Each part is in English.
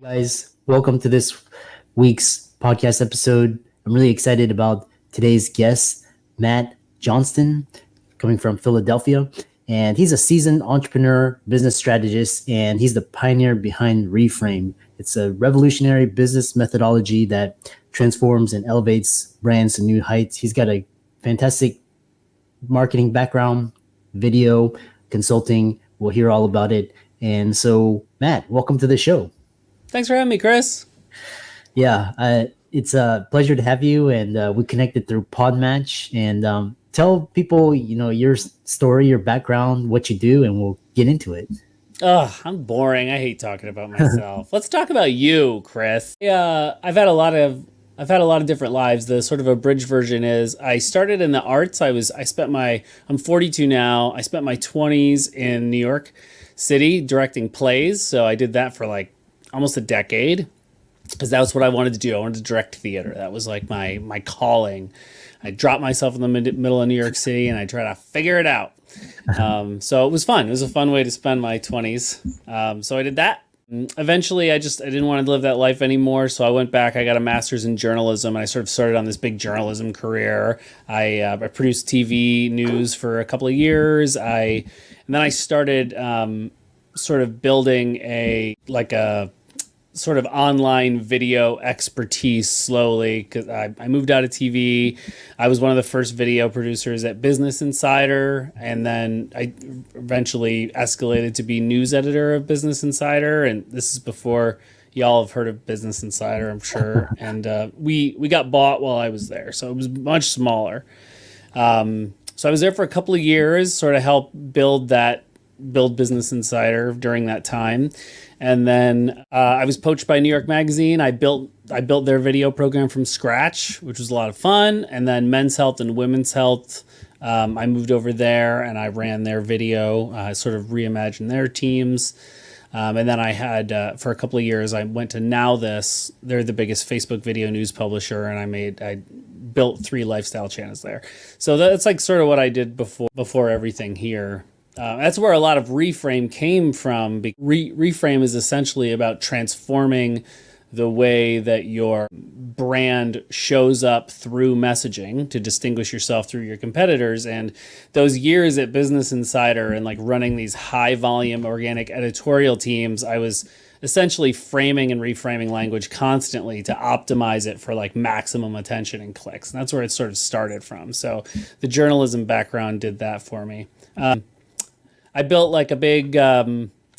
Guys, welcome to this week's podcast episode. I'm really excited about today's guest, Matt Johnston, coming from Philadelphia. And he's a seasoned entrepreneur, business strategist, and he's the pioneer behind ReFrame. It's a revolutionary business methodology that transforms and elevates brands to new heights. He's got a fantastic marketing background, video, consulting. We'll hear all about it. And so, Matt, welcome to the show. Thanks for having me, Chris. Yeah, it's a pleasure to have you, and we connected through Podmatch. And tell people, your story, your background, what you do, and we'll get into it. Ugh, I'm boring. I hate talking about myself. Let's talk about you, Chris. Yeah, I've had a lot of different lives. The sort of abridged version is I started in the arts. I'm 42 now. I spent my 20s in New York City directing plays. So I did that for like almost a decade because that was what I wanted to do. I wanted to direct theater. That was like my calling. I dropped myself in the middle of New York City and I tried to figure it out. So it was fun. It was a fun way to spend my 20s. So I did that. Eventually, I didn't want to live that life anymore. So I went back. I got a master's in journalism and I sort of started on this big journalism career. I produced TV news for a couple of years. And then I started sort of building a sort of online video expertise slowly because I moved out of TV. I was one of the first video producers at Business Insider, and then I eventually escalated to be news editor of Business Insider, and this is before y'all have heard of Business Insider, I'm sure. And we got bought while I was there, so it was much smaller. So I was there for a couple of years, sort of helped build Business Insider during that time. And then I was poached by New York Magazine. I built their video program from scratch, which was a lot of fun. And then Men's Health and Women's Health, I moved over there and I ran their video, sort of reimagined their teams. And then I had, for a couple of years, I went to Now This. They're the biggest Facebook video news publisher, and I built 3 lifestyle channels there. So that's like sort of what I did before everything here. That's where a lot of ReFrame came from. ReFrame is essentially about transforming the way that your brand shows up through messaging to distinguish yourself through your competitors. And those years at Business Insider and like running these high volume organic editorial teams, I was essentially framing and reframing language constantly to optimize it for like maximum attention and clicks. And that's where it sort of started from. So the journalism background did that for me. I built like a big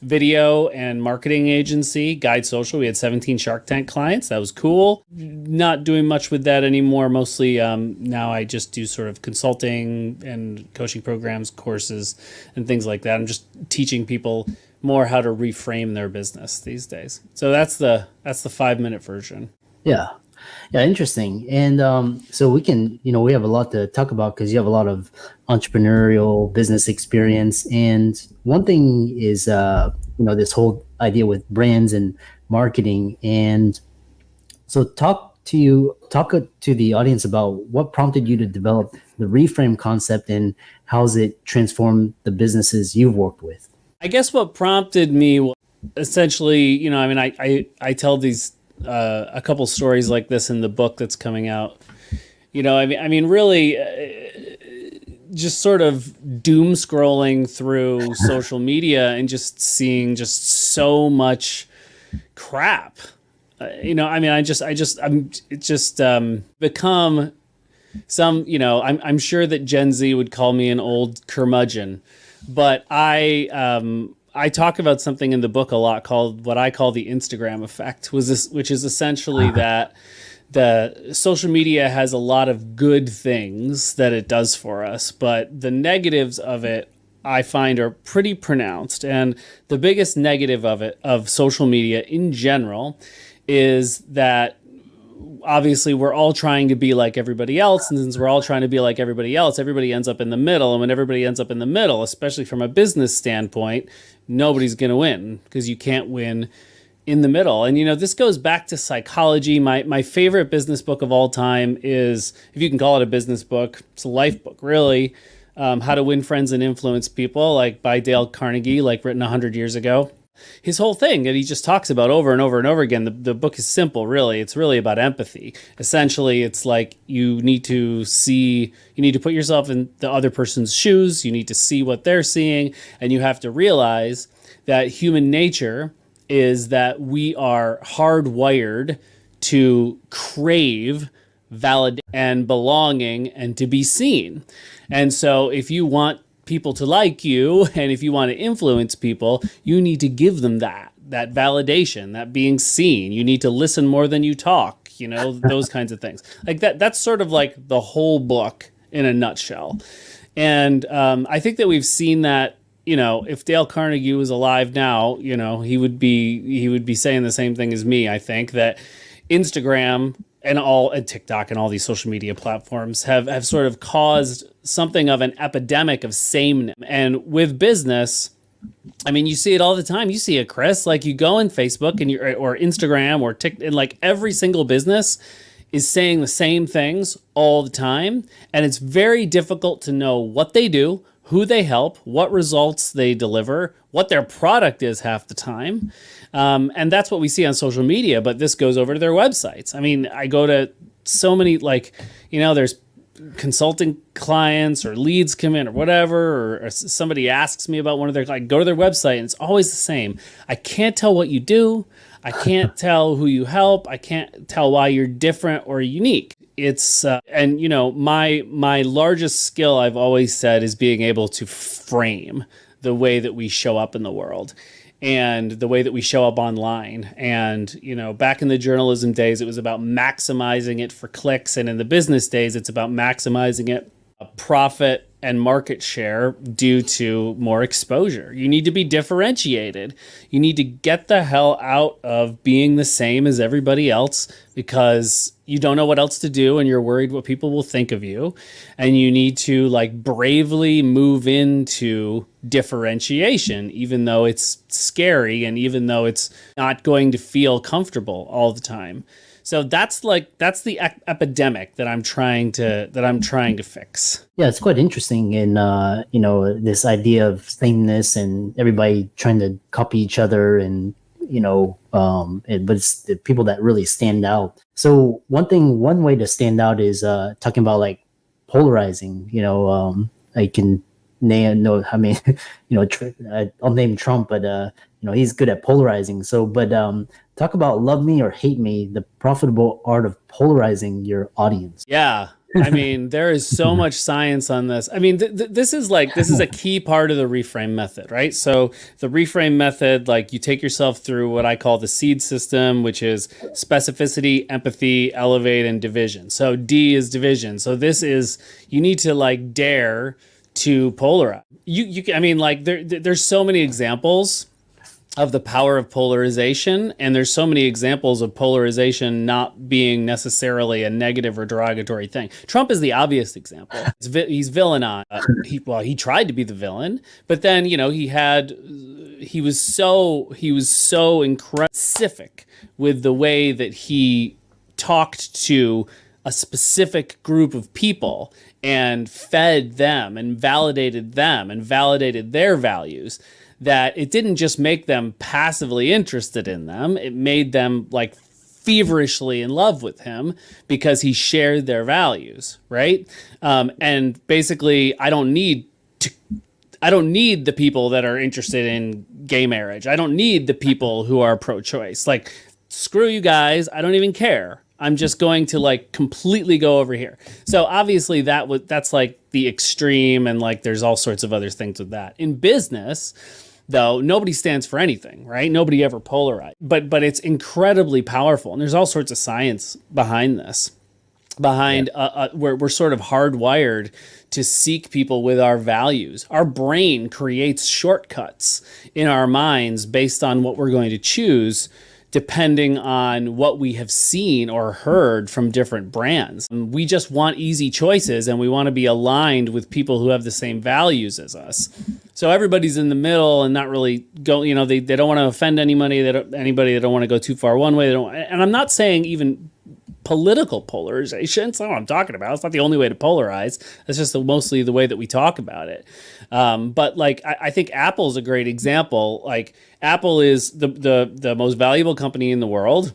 video and marketing agency, Guide Social. We had 17 Shark Tank clients. That was cool. Not doing much with that anymore. Mostly now I just do sort of consulting and coaching programs, courses, and things like that. I'm just teaching people more how to reframe their business these days. So that's the 5-minute version. Yeah. Yeah, interesting. And so we can, we have a lot to talk about because you have a lot of entrepreneurial business experience. And one thing is, this whole idea with brands and marketing. And so talk to the audience about what prompted you to develop the ReFrame concept and how's it transformed the businesses you've worked with? I guess what prompted me essentially, I tell these a couple stories like this in the book that's coming out. Really, just sort of doom scrolling through social media and just seeing just so much crap. I'm become some. I'm sure that Gen Z would call me an old curmudgeon, but I talk about something in the book a lot called what I call the Instagram effect, which is essentially that the social media has a lot of good things that it does for us, but the negatives of it I find are pretty pronounced. And the biggest negative of social media in general is that obviously we're all trying to be like everybody else. And since we're all trying to be like everybody else, everybody ends up in the middle. And when everybody ends up in the middle, especially from a business standpoint, nobody's going to win because you can't win in the middle. And, this goes back to psychology. My favorite business book of all time is, if you can call it a business book, it's a life book, really. How to Win Friends and Influence People, like by Dale Carnegie, like written 100 years ago. His whole thing that he just talks about over and over and over again, the book is simple, really. It's really about empathy. Essentially, it's like you need to put yourself in the other person's shoes. You need to see what they're seeing. And you have to realize that human nature is that we are hardwired to crave validation and belonging and to be seen. And so if you want people to like you and if you want to influence people, you need to give them that validation, that being seen. You need to listen more than you talk, those kinds of things. Like that's sort of like the whole book in a nutshell. And I think that we've seen that, if Dale Carnegie was alive now, he would be saying the same thing as me. I think that Instagram and TikTok and all these social media platforms have sort of caused something of an epidemic of sameness. And with business, I mean, you see it all the time. You see it, Chris. Like you go on Facebook and or Instagram or TikTok, and like every single business is saying the same things all the time. And it's very difficult to know what they do, who they help, what results they deliver, what their product is half the time. And that's what we see on social media, but this goes over to their websites. I mean, I go to so many, there's consulting clients or leads come in or whatever, or somebody asks me about one of their, go to their website and it's always the same. I can't tell what you do. I can't tell who you help. I can't tell why you're different or unique. It's, my largest skill I've always said is being able to frame the way that we show up in the world and the way that we show up online. And, back in the journalism days, it was about maximizing it for clicks. And in the business days, it's about maximizing it profit and market share due to more exposure. You need to be differentiated. You need to get the hell out of being the same as everybody else because you don't know what else to do and you're worried what people will think of you. And you need to bravely move into differentiation, even though it's scary and even though it's not going to feel comfortable all the time. So that's the epidemic that I'm trying to fix. Yeah, it's quite interesting in this idea of sameness and everybody trying to copy each other, and but it's the people that really stand out. So one way to stand out is talking about polarizing. I can name I'll name Trump, but he's good at polarizing. So, but talk about Love Me or Hate Me, the profitable art of polarizing your audience. Yeah. I mean, there is so much science on this. I mean, this is a key part of the ReFrame method, right? So the ReFrame method, you take yourself through what I call the SEED system, which is specificity, empathy, elevate, and division. So D is division. So this is, you need to dare to polarize. There's so many examples of the power of polarization, and there's so many examples of polarization not being necessarily a negative or derogatory thing. Trump is the obvious example. He's villainized. He tried to be the villain, but then he was so incredibly specific with the way that he talked to a specific group of people and fed them and validated their values, that it didn't just make them passively interested in them, it made them feverishly in love with him because he shared their values, right? And basically, I don't need the people that are interested in gay marriage. I don't need the people who are pro-choice. Screw you guys, I don't even care. I'm just going to completely go over here. So obviously that's the extreme, and there's all sorts of other things with that. In business, though, nobody stands for anything, right? Nobody ever polarized, but it's incredibly powerful. And there's all sorts of science behind this, we're sort of hardwired to seek people with our values. Our brain creates shortcuts in our minds based on what we're going to choose, depending on what we have seen or heard from different brands. We just want easy choices, and we want to be aligned with people who have the same values as us. So everybody's in the middle and not really go, they don't want to offend anybody. They don't want to go too far one way. And I'm not saying even political polarization. That's not what I'm talking about. It's not the only way to polarize. That's just mostly the way that we talk about it. But like, I think Apple's a great example. Like, Apple is the most valuable company in the world.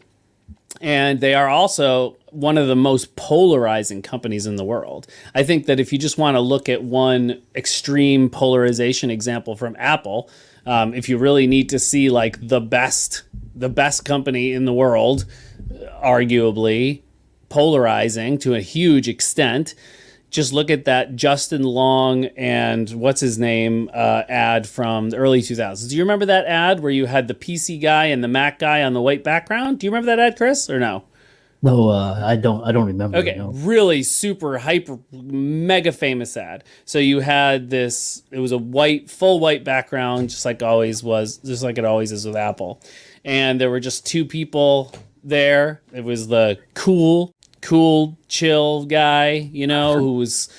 And they are also one of the most polarizing companies in the world. I think that if you just want to look at one extreme polarization example from Apple, if you really need to see like the best company in the world, arguably polarizing to a huge extent, just look at that Justin Long and what's his name ad from the early 2000s. Do you remember that ad where you had the PC guy and the Mac guy on the white background? Do you remember that ad, Chris, or no? No, I don't remember. Okay, No. really super hyper mega famous ad. So you had this, it was a full white background, just like it always is with Apple. And there were just two people there. It was the cool, chill guy, who was,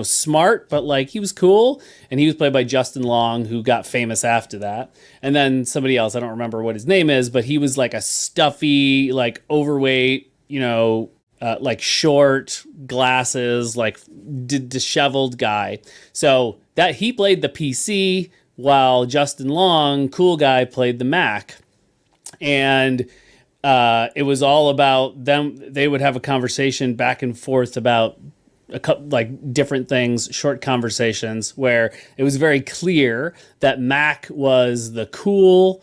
smart, but like he was cool. And he was played by Justin Long, who got famous after that. And then somebody else, I don't remember what his name is, but he was like a stuffy, like overweight, like short glasses, like disheveled guy. So that he played the PC while Justin Long, cool guy, played the Mac. And it was all about them. They would have a conversation back and forth about a couple, like different things, short conversations where it was very clear that Mac was the cool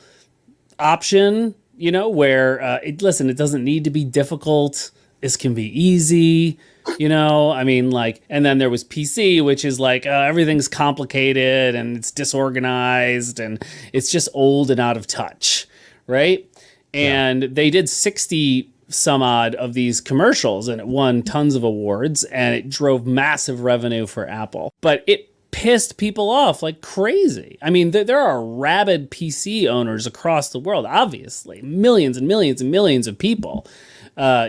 option, where it doesn't need to be difficult. This can be easy, and then there was PC, which is like everything's complicated and it's disorganized and it's just old and out of touch, right? And they did 60 some odd of these commercials and it won tons of awards and it drove massive revenue for Apple. But it pissed people off like crazy. I mean, there are rabid PC owners across the world, obviously. Millions and millions and millions of people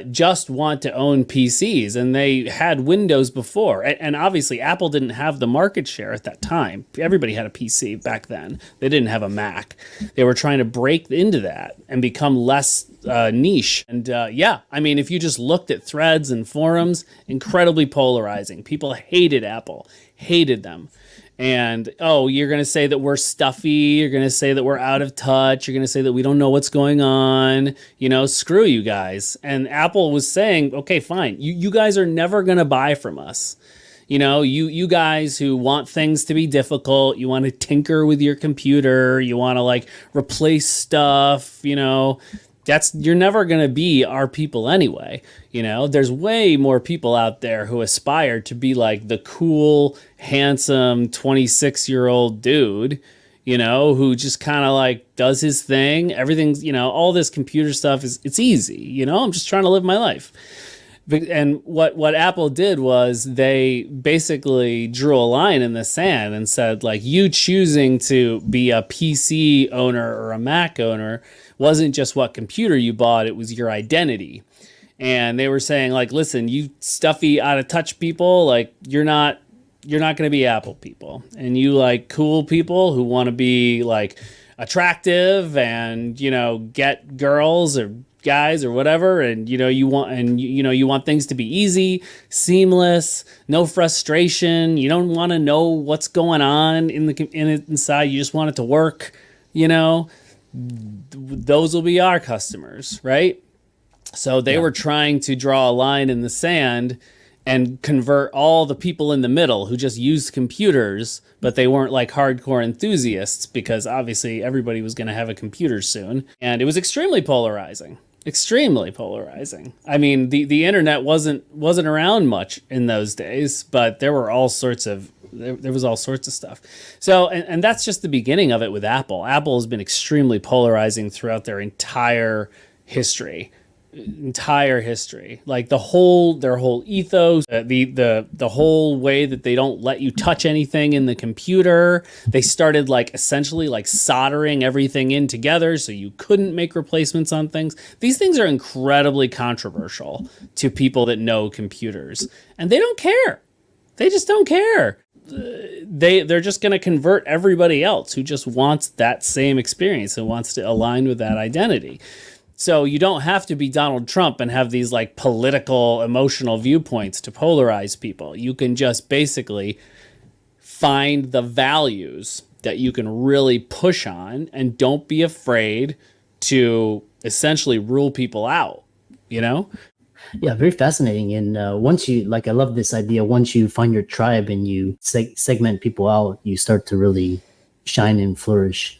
just want to own PCs, and they had Windows before. And obviously, Apple didn't have the market share at that time. Everybody had a PC back then. They didn't have a Mac. They were trying to break into that and become less niche. And if you just looked at threads and forums, incredibly polarizing. People hated Apple, hated them. And, you're going to say that we're stuffy. You're going to say that we're out of touch. You're going to say that we don't know what's going on. Screw you guys. And Apple was saying, okay, fine. You guys are never going to buy from us. You guys who want things to be difficult. You want to tinker with your computer. You want to like replace stuff, you're never going to be our people anyway. There's way more people out there who aspire to be like the cool, handsome 26-year-old dude, who just kind of like does his thing. Everything's, all this computer stuff it's easy. I'm just trying to live my life. And what Apple did was they basically drew a line in the sand and said, like, you choosing to be a PC owner or a Mac owner wasn't just what computer you bought, it was your identity. And they were saying, like, listen, you stuffy, out of touch people, like, you're not going to be Apple people. And you like cool people who want to be like attractive and, get girls or guys or whatever, and you want things to be easy, seamless, no frustration. You don't want to know what's going on inside. You just want it to work. Those will be our customers, right? So they were trying to draw a line in the sand and convert all the people in the middle who just used computers, but they weren't like hardcore enthusiasts, because obviously everybody was going to have a computer soon. And it was extremely polarizing. I mean, the internet wasn't around much in those days, but there were all sorts of there was all sorts of stuff. So, and that's just the beginning of it with Apple. Apple has been extremely polarizing throughout their entire history. Like their whole ethos, the whole way that they don't let you touch anything in the computer. They started like essentially like soldering everything in together so you couldn't make replacements on things. These things are incredibly controversial to people that know computers, and they don't care. They just don't care. They're just going to convert everybody else who just wants that same experience and wants to align with that identity. So you don't have to be Donald Trump and have these like political, emotional viewpoints to polarize people. You can just basically find the values that you can really push on, and don't be afraid to essentially rule people out, you know? Yeah, very fascinating. And once you, like, I love this idea. Once you find your tribe and you segment people out, you start to really shine and flourish.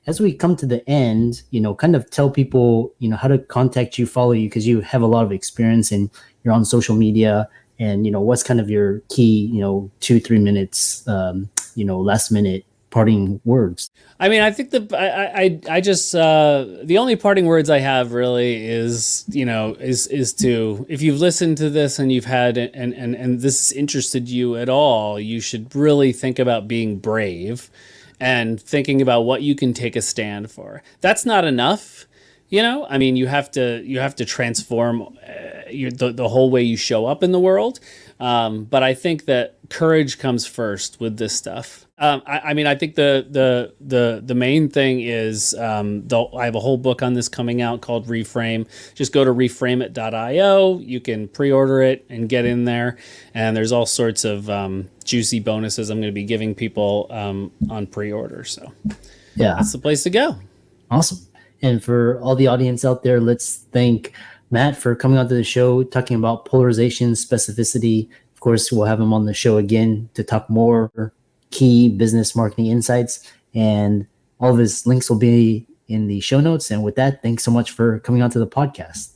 As we come to the end, kind of tell people, how to contact you, follow you, because you have a lot of experience and you're on social media. And, what's kind of your key, 2-3 minutes, last minute parting words? I mean, I think I just the only parting words I have really is to, if you've listened to this and you've had and this interested you at all, you should really think about being brave and thinking about what you can take a stand for. That's not enough. I mean, you have to transform the whole way you show up in the world. But I think that courage comes first with this stuff. I mean, I think the main thing is, I have a whole book on this coming out called ReFrame. Just go to reframeit.io. You can pre-order it and get in there. And there's all sorts of juicy bonuses I'm going to be giving people on pre-order. So yeah, that's the place to go. Awesome. And for all the audience out there, let's thank Matt for coming onto the show, talking about polarization, specificity. Of course, we'll have him on the show again to talk more key business marketing insights. And all of his links will be in the show notes. And with that, thanks so much for coming onto the podcast.